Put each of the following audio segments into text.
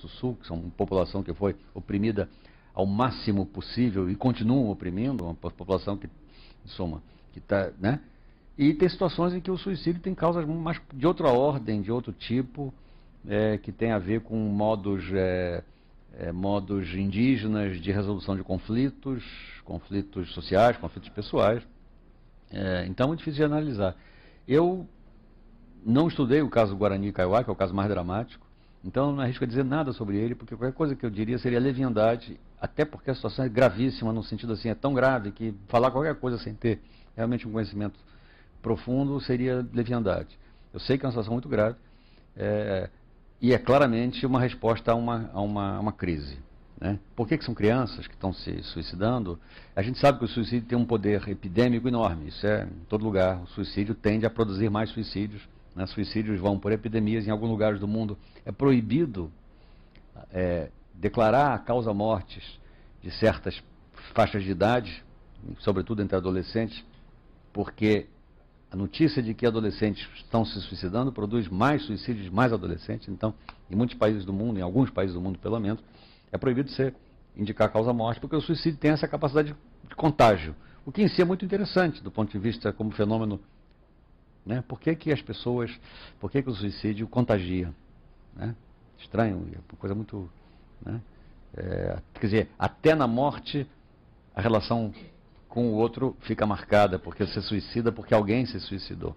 do Sul, que são uma população que foi oprimida ao máximo possível e continuam oprimindo, uma população que, em suma, que está, né? E tem situações em que o suicídio tem causas mais de outra ordem, de outro tipo, que tem a ver com modos indígenas de resolução de conflitos sociais, conflitos pessoais. Então é muito difícil de analisar. Eu não estudei o caso Guarani e Kaiowá, que é o caso mais dramático, então não arrisco a dizer nada sobre ele, porque qualquer coisa que eu diria seria leviandade, até porque a situação é gravíssima, no sentido assim, é tão grave que falar qualquer coisa sem ter realmente um conhecimento profundo seria leviandade. Eu sei que é uma situação muito grave, e é claramente uma resposta a uma crise. Né? Por que são crianças que estão se suicidando? A gente sabe que o suicídio tem um poder epidêmico enorme, isso é em todo lugar. O suicídio tende a produzir mais suicídios. Né? Suicídios vão por epidemias em alguns lugares do mundo. É proibido declarar causa-mortes de certas faixas de idade, sobretudo entre adolescentes, porque a notícia de que adolescentes estão se suicidando produz mais suicídios de mais adolescentes. Então, em muitos países do mundo, em alguns países do mundo pelo menos, é proibido você indicar a causa-morte, porque o suicídio tem essa capacidade de contágio, o que em si é muito interessante do ponto de vista como fenômeno. Né? Por que o suicídio contagia? Né? Estranho, é uma coisa muito... Né? Quer dizer, até na morte a relação com o outro fica marcada, porque você suicida porque alguém se suicidou.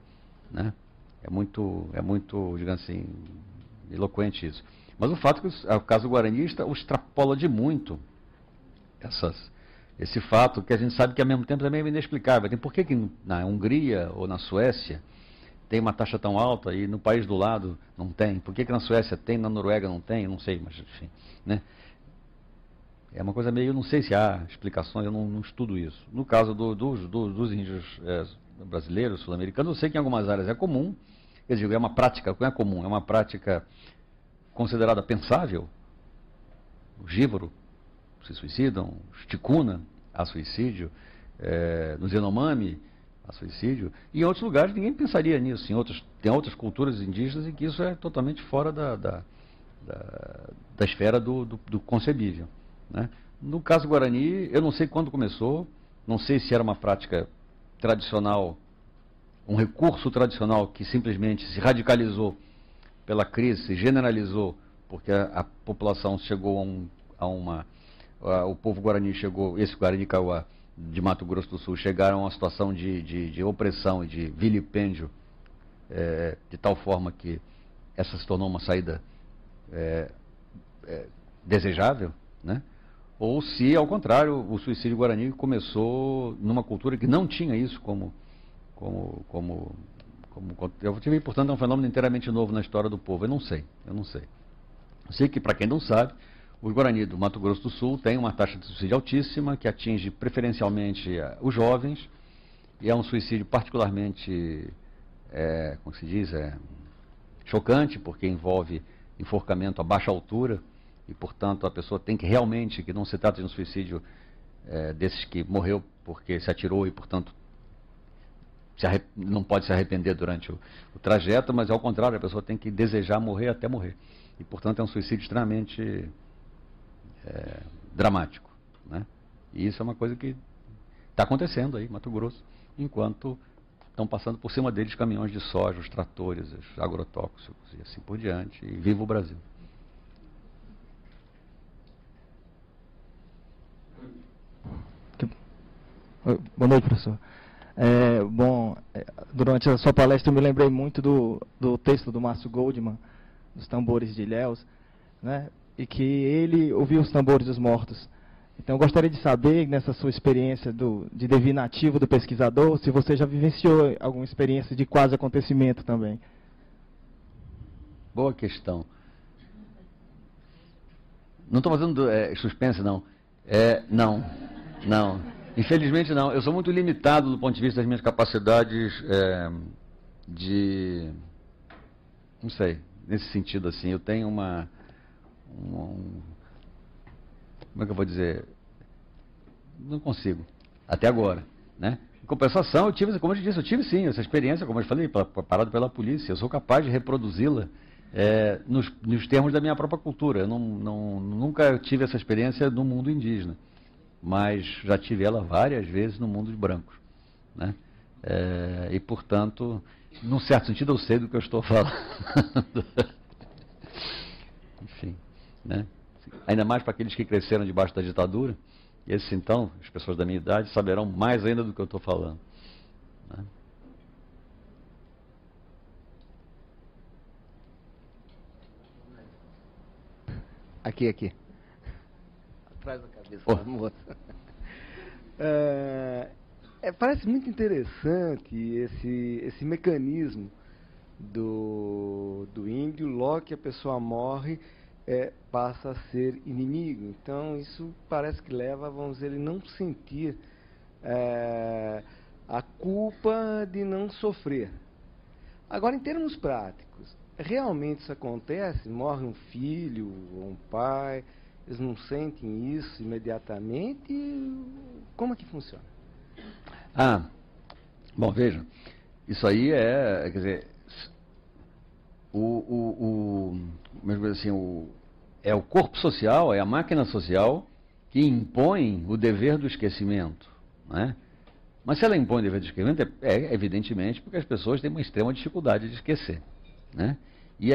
Né? É muito, digamos assim, eloquente isso. Mas o fato é que o caso guaranista o extrapola de muito esse fato, que a gente sabe que ao mesmo tempo também é inexplicável. Por que na Hungria ou na Suécia tem uma taxa tão alta e no país do lado não tem? Por que na Suécia tem, na Noruega não tem? Eu não sei, mas enfim. Né? É uma coisa meio, não sei se há explicações, eu não estudo isso. No caso dos índios brasileiros, sul-americanos, eu sei que em algumas áreas é comum, quer dizer, é uma prática, não é comum, é uma prática considerada pensável. O Jívoro se suicidam, os Ticuna há suicídio, nos Yanomami há suicídio, e em outros lugares ninguém pensaria nisso. Tem outras culturas indígenas em que isso é totalmente fora da esfera do concebível. Né? No caso Guarani, eu não sei quando começou, não sei se era uma prática tradicional, um recurso tradicional que simplesmente se radicalizou pela crise, se generalizou, porque a população chegou o povo Guarani chegou, esse Guarani Kaiowá de Mato Grosso do Sul, chegaram a uma situação de opressão e de vilipêndio, de tal forma que essa se tornou uma saída desejável, né? Ou se, ao contrário, o suicídio guarani começou numa cultura que não tinha isso como eu tive, portanto, é um fenômeno inteiramente novo na história do povo. Eu não sei. Eu sei que, para quem não sabe, o Guarani do Mato Grosso do Sul tem uma taxa de suicídio altíssima, que atinge preferencialmente os jovens, e é um suicídio particularmente, como se diz, chocante, porque envolve enforcamento a baixa altura, e, portanto, a pessoa tem que realmente, que não se trata de um suicídio desses que morreu porque se atirou e, portanto, não pode se arrepender durante o trajeto, mas, ao contrário, a pessoa tem que desejar morrer até morrer. E, portanto, é um suicídio extremamente dramático. Né? E isso é uma coisa que está acontecendo aí, em Mato Grosso, enquanto estão passando por cima deles caminhões de soja, os tratores, os agrotóxicos e assim por diante. E viva o Brasil! Boa noite, professor. Durante a sua palestra eu me lembrei muito do texto do Márcio Goldman, dos tambores de Ilhéus, né? E que ele ouviu os tambores dos mortos. Então eu gostaria de saber, nessa sua experiência de divinativo do pesquisador, se você já vivenciou alguma experiência de quase acontecimento também. Boa questão. Não estou fazendo suspense, não. Não. Infelizmente não. Eu sou muito limitado do ponto de vista das minhas capacidades não sei, nesse sentido assim. Eu tenho como é que eu vou dizer? Não consigo, até agora, né? Em compensação, eu tive, como eu disse, eu tive sim essa experiência, como eu falei, parado pela polícia. Eu sou capaz de reproduzi-la nos termos da minha própria cultura. Eu nunca tive essa experiência no mundo indígena, mas já tive ela várias vezes no mundo de brancos, né? E, portanto, num certo sentido, eu sei do que eu estou falando. Enfim, né? Ainda mais para aqueles que cresceram debaixo da ditadura, esses, então, as pessoas da minha idade, saberão mais ainda do que eu estou falando, né? Aqui. Atrás da cabeça da moça. Parece muito interessante esse mecanismo do índio, logo que a pessoa morre, passa a ser inimigo. Então, isso parece que leva, vamos dizer, ele não sentir a culpa de não sofrer. Agora, em termos práticos, realmente isso acontece? Morre um filho ou um pai, eles não sentem isso imediatamente? Como é que funciona? Bom, veja, isso aí quer dizer, é o corpo social, é a máquina social que impõe o dever do esquecimento, né? Mas se ela impõe o dever do esquecimento, evidentemente porque as pessoas têm uma extrema dificuldade de esquecer, né? E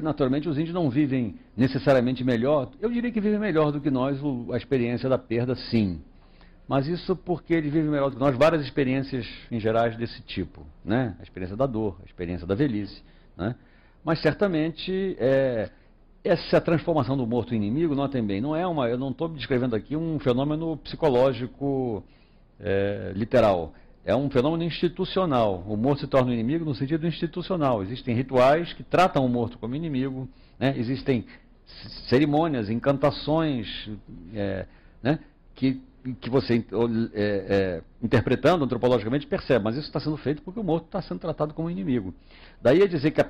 naturalmente os índios não vivem necessariamente melhor, eu diria que vivem melhor do que nós a experiência da perda, sim. Mas isso porque eles vivem melhor do que nós várias experiências em gerais desse tipo, né? A experiência da dor, a experiência da velhice, né? Mas certamente essa transformação do morto em inimigo, notem bem, eu não estou descrevendo aqui um fenômeno psicológico literal. É um fenômeno institucional. O morto se torna um inimigo no sentido institucional. Existem rituais que tratam o morto como inimigo, né? Existem cerimônias, encantações, né? que você, interpretando antropologicamente, percebe, mas isso está sendo feito porque o morto está sendo tratado como inimigo. Daí a dizer que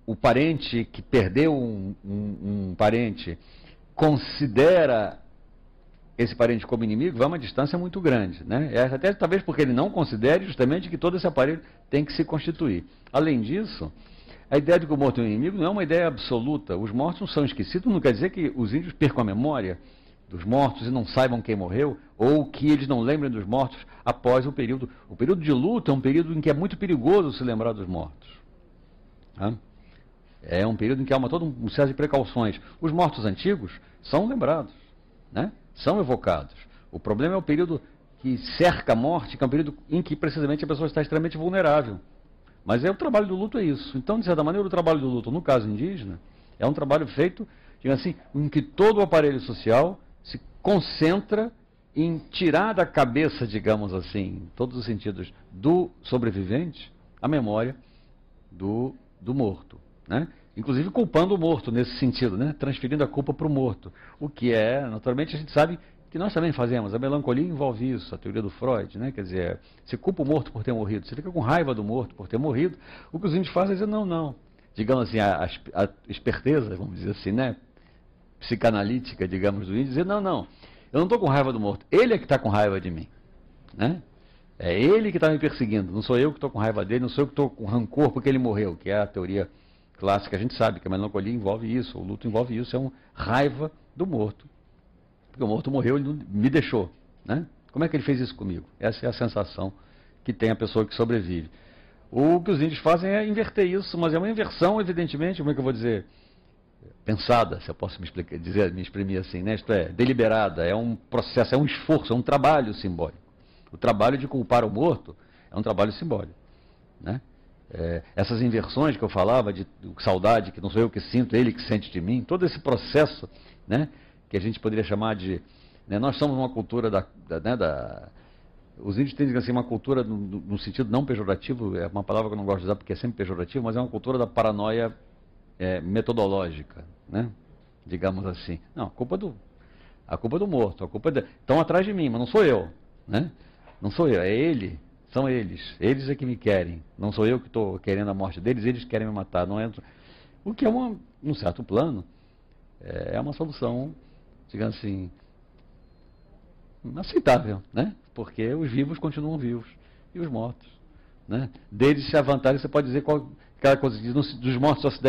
o parente que perdeu um parente considera esse parente como inimigo, vai uma distância muito grande, né? Até talvez porque ele não considere justamente que todo esse aparelho tem que se constituir. Além disso, a ideia de que o morto é um inimigo não é uma ideia absoluta. Os mortos não são esquecidos, não quer dizer que os índios percam a memória dos mortos e não saibam quem morreu, ou que eles não lembrem dos mortos após o período. O período de luto é um período em que é muito perigoso se lembrar dos mortos, tá? É um período em que há todo um excesso de precauções. Os mortos antigos são lembrados, né? São evocados. O problema é o período que cerca a morte, que é um período em que precisamente a pessoa está extremamente vulnerável. Mas o trabalho do luto é isso. Então, de certa maneira, o trabalho do luto, no caso indígena, é um trabalho feito, digamos assim, em que todo o aparelho social se concentra em tirar da cabeça, digamos assim, em todos os sentidos, do sobrevivente, a memória do morto, né? Inclusive culpando o morto nesse sentido, né? Transferindo a culpa para o morto. O que naturalmente a gente sabe que nós também fazemos. A melancolia envolve isso, a teoria do Freud, né? Quer dizer, você culpa o morto por ter morrido, você fica com raiva do morto por ter morrido. O que os índios fazem é dizer, não. Digamos assim, a esperteza, vamos dizer assim, né? Psicanalítica, digamos, do índio, dizer, não, eu não estou com raiva do morto, ele é que está com raiva de mim, né? É ele que está me perseguindo, não sou eu que estou com raiva dele, não sou eu que estou com rancor porque ele morreu, que é a teoria clássica. A gente sabe que a melancolia envolve isso, o luto envolve isso, é uma raiva do morto, porque o morto morreu, ele não me deixou, né? Como é que ele fez isso comigo? Essa é a sensação que tem a pessoa que sobrevive. O que os índios fazem é inverter isso, mas é uma inversão, evidentemente, como é que eu vou dizer, pensada, se eu posso me exprimir assim, né? Isto é, deliberada, é um processo, é um esforço, é um trabalho simbólico. O trabalho de culpar o morto é um trabalho simbólico, né? Essas inversões que eu falava, de saudade, que não sou eu que sinto, ele que sente de mim, todo esse processo, né, que a gente poderia chamar de... Né, nós somos uma cultura os índios têm assim, uma cultura, no sentido não pejorativo, é uma palavra que eu não gosto de usar porque é sempre pejorativo, mas é uma cultura da paranoia metodológica, né, digamos assim. Não, a culpa é do morto, estão atrás de mim, mas não sou eu, né? Não sou eu, é ele. São eles é que me querem, não sou eu que estou querendo a morte deles, eles querem me matar, não entro. O que é num certo plano, é uma solução, digamos assim, aceitável, né? Porque os vivos continuam vivos e os mortos, né? Deles, se a vantagem, você pode dizer aquela coisa que dos mortos só se deve